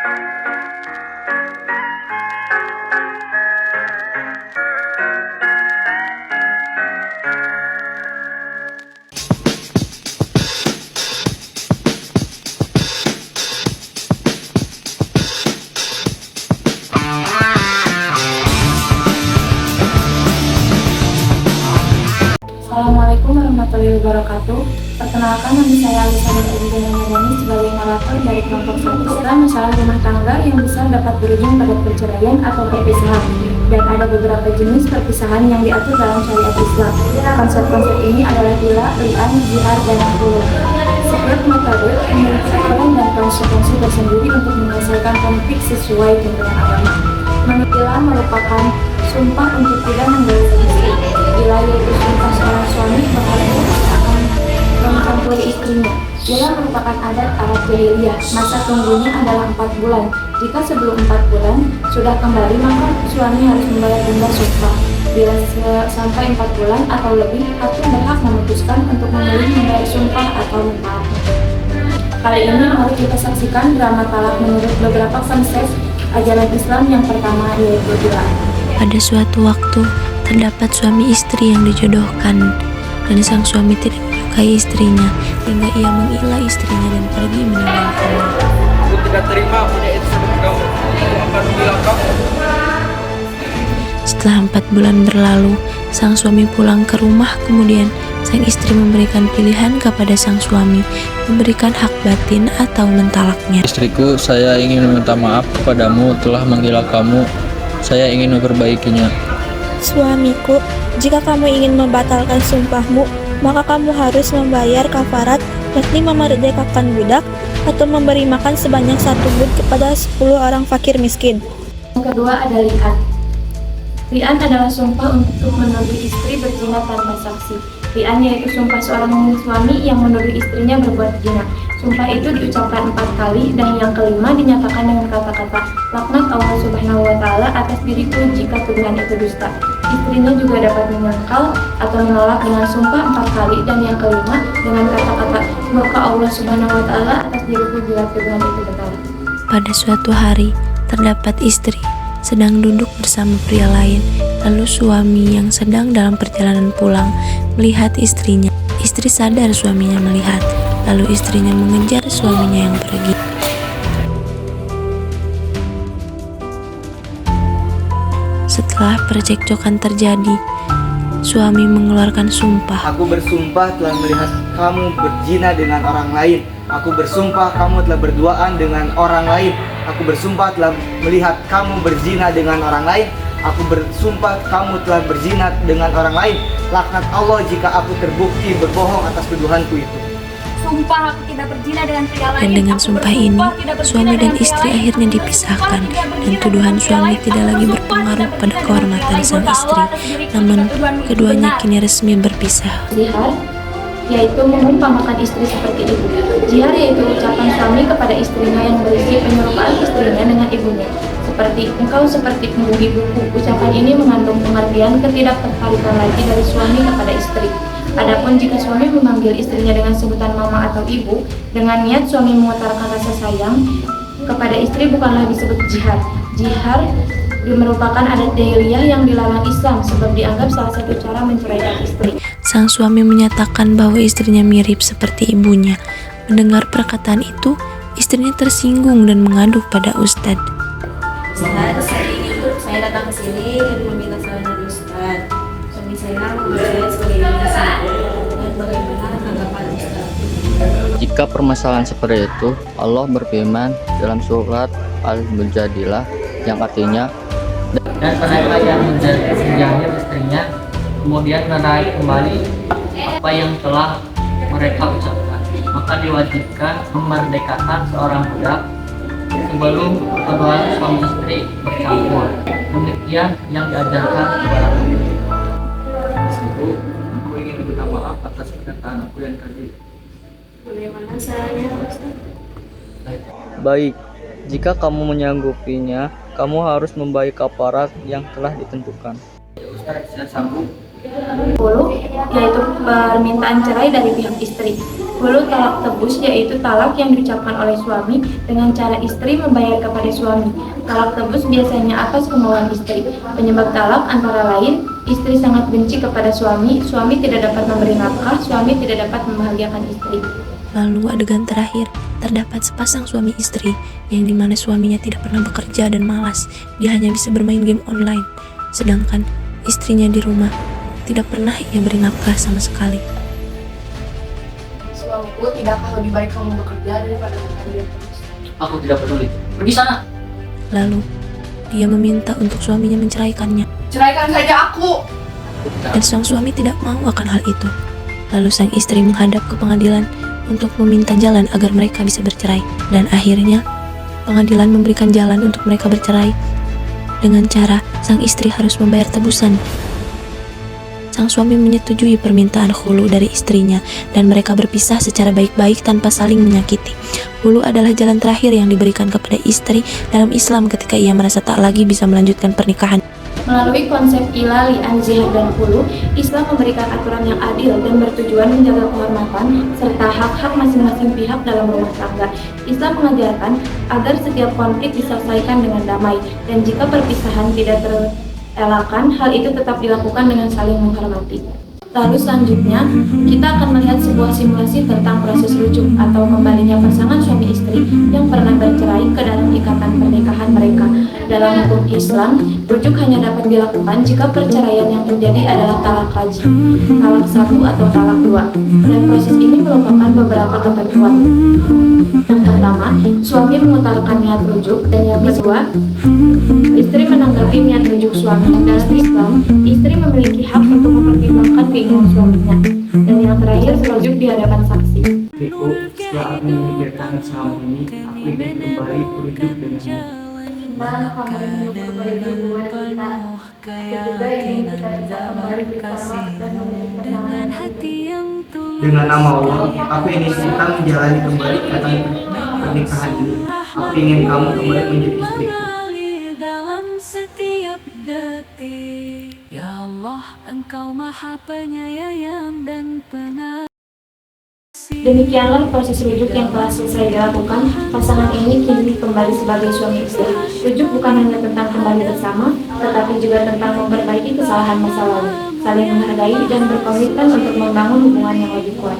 Assalamualaikum warahmatullahi wabarakatuh. Perkenalkan, nama saya Alisa Nurhani sebagai narator dari kelompok Islam masalah rumah tangga yang bisa dapat berujung pada perceraian atau perpisahan, dan ada beberapa jenis perpisahan yang diatur dalam syariat Islam. Konsep-konsep ini adalah tila, li'an, jihar, dan khulud. Setiap metode memiliki aturan dan konsekuensi tersendiri untuk menyelesaikan konflik sesuai tuntunan agama. Tila merupakan sumpah untuk tidak menggolimi istri. Tila yaitu sumpah seorang suami bahwa dia akan mencampuri istrinya. Tila merupakan adat Arab jahiliyah. Masa tunggunya adalah 4 bulan. Jika sebelum 4 bulan sudah kembali, maka suami harus membayar denda sumpah. Bila sampai 4 bulan atau lebih, hakim berhak memutuskan untuk memilih membayar sumpah atau mentalaknya. Kali ini mari kita saksikan drama talak menurut beberapa konsep ajaran Islam. Yang pertama yaitu tila. Pada suatu waktu, terdapat suami istri yang dijodohkan, dan sang suami tidak menyukai istrinya, hingga ia mengilah istrinya dan pergi meninggalkannya. Aku tidak terima punya itu seperti kamu. Aku akan bilang kamu. Setelah 4 bulan berlalu, sang suami pulang ke rumah. Kemudian, sang istri memberikan pilihan kepada sang suami, memberikan hak batin atau mentalaknya. Istriku, saya ingin meminta maaf kepadamu telah menggila kamu. Saya ingin memperbaikinya. Suamiku, jika kamu ingin membatalkan sumpahmu, maka kamu harus membayar kafarat, yakni memerdekakan budak atau memberi makan sebanyak 1 bud kepada 10 orang fakir miskin. Yang kedua ada li'an. Li'an adalah sumpah untuk menuduh istri berzina tanpa saksi. Li'an yaitu sumpah seorang suami yang menuduh istrinya berbuat zina. Sumpah itu diucapkan 4 kali, dan yang kelima dinyatakan dengan kata-kata laknat Allah Subhanahu wa Ta'ala atas diriku jika tuduhan itu dusta. Istrinya juga dapat menyangkal atau menolak dengan sumpah 4 kali, dan yang kelima dengan kata-kata murka Allah Subhanahu wa Ta'ala atas diriku jika tuduhan itu benar. Pada suatu hari, terdapat istri sedang duduk bersama pria lain. Lalu suami yang sedang dalam perjalanan pulang melihat istrinya. Istri sadar suaminya melihat, lalu istrinya mengejar suaminya yang pergi. Setelah percekcokan terjadi, suami mengeluarkan sumpah. Aku bersumpah telah melihat kamu berzina dengan orang lain. Aku bersumpah kamu telah berduaan dengan orang lain. Aku bersumpah telah melihat kamu berzina dengan orang lain. Aku bersumpah kamu telah berzina dengan orang lain. Laknat Allah jika aku terbukti berbohong atas tuduhanku itu. Sumpah aku tidak berzina dengan pria lain. Dan dengan sumpah ini, suami dan istri akhirnya dipisahkan, dan tuduhan suami tidak lagi berpengaruh pada kehormatan sang istri. Namun, keduanya kini resmi berpisah. Jihar yaitu mengumpamakan istri seperti ibu. Jihar yaitu ucapan suami kepada istrinya yang berisi penyerupaan istrinya dengan ibunya. Seperti engkau seperti ibu-ibuku. Ucapan ini mengandung pengertian ketidaktertarikan lagi dari suami kepada istri. Adapun jika suami memanggil istrinya dengan sebutan mama atau ibu, dengan niat suami mengutarakan rasa sayang kepada istri, bukanlah disebut jihar. Jihar merupakan adat jahiliyah yang dilarang Islam, sebab dianggap salah satu cara menceraikan istri. Sang suami menyatakan bahwa istrinya mirip seperti ibunya. Mendengar perkataan itu, istrinya tersinggung dan mengadu pada Ustadz. Saya datang ke sini meminta saran dari Ustadz. Suami saya mengajar sebagai dan bagaimana tanggapan Ustadz? Jika permasalahan seperti itu, Allah berfirman dalam surat Al-Mujadilah yang artinya, dan mereka yang menjadi istrinya kemudian menarik kembali apa yang telah mereka ucapkan, maka diwajibkan memerdekakan seorang budak sebelum kedua suami istri bercampur. Demikian yang diajarkan kepada kami. Meskipun aku ingin meminta maaf atas perkataan aku yang tadi. Bagaimana caranya, Ustaz? baik, jika kamu menyanggupinya, kamu harus membayar kafarat yang telah ditentukan. Ustaz, saya sanggup. 10 yaitu permintaan cerai dari pihak istri. Hulu talak tebus yaitu talak yang diucapkan oleh suami dengan cara istri membayar kepada suami. Talak tebus biasanya atas kemauan istri. Penyebab talak antara lain istri sangat benci kepada suami tidak dapat memberi nafkah, suami tidak dapat membahagiakan istri. Lalu adegan terakhir, terdapat sepasang suami istri yang dimana suaminya tidak pernah bekerja dan malas. Dia hanya bisa bermain game online, sedangkan istrinya di rumah tidak pernah ia beri nafkah sama sekali. Suamiku, tidakkah lebih baik kamu bekerja daripada bekerja terus? Aku tidak peduli. Pergi sana. Lalu dia meminta untuk suaminya menceraikannya, Ceraikan saja aku! dan sang suami tidak mau akan hal itu. Lalu sang istri menghadap ke pengadilan untuk meminta jalan agar mereka bisa bercerai, dan akhirnya pengadilan memberikan jalan untuk mereka bercerai dengan cara sang istri harus membayar tebusan. Sang suami menyetujui permintaan Hulu dari istrinya dan mereka berpisah secara baik-baik tanpa saling menyakiti. Hulu adalah jalan terakhir yang diberikan kepada istri dalam Islam ketika ia merasa tak lagi bisa melanjutkan pernikahan. Melalui konsep ilali, an-zihar, dan hulu, Islam memberikan aturan yang adil dan bertujuan menjaga kehormatan serta hak-hak masing-masing pihak dalam rumah tangga. Islam mengajarkan agar setiap konflik diselesaikan dengan damai, dan jika perpisahan tidak terelakkan, hal itu tetap dilakukan dengan saling menghormati. Lalu selanjutnya, kita akan melihat sebuah simulasi tentang proses rujuk atau kembalinya pasangan suami istri yang pernah bercerai ke dalam ikatan pernikahan mereka. Dalam hukum Islam, rujuk hanya dapat dilakukan jika perceraian yang terjadi adalah talak raj'i, talak 1 atau talak 2. Dan proses ini merupakan beberapa ketentuan. Yang pertama, suami mengutarakan niat rujuk, dan yang kedua, istri menanggapi niat rujuk suami. Dalam Islam, istri memiliki hak untuk mempertimbangkan keinginan suaminya. Dan yang terakhir, rujuk di hadapan saksi. Ibu, setelah aku memikirkan selama ini, aku ingin kembali berujuk denganmu. Gimana kamu ingin kembali berhubungan kita? Aku juga ingin kita bisa kembali berhormat dan memiliki pasangan. Dengan nama Allah, aku ingin kita menjalani kembali ikatan pernikahan ini. Aku ingin kamu kembali menjadi istriku. Dalam setiap detik, ya Allah, Engkau Maha Penyayang dan Pengasih. Demikianlah proses rujuk yang telah selesai dilakukan. Pasangan ini kini kembali sebagai suami istri. Rujuk bukan hanya tentang kembali bersama, tetapi juga tentang memperbaiki kesalahan masa lalu, saling menghargai dan berkomitmen untuk membangun hubungan yang lebih kuat.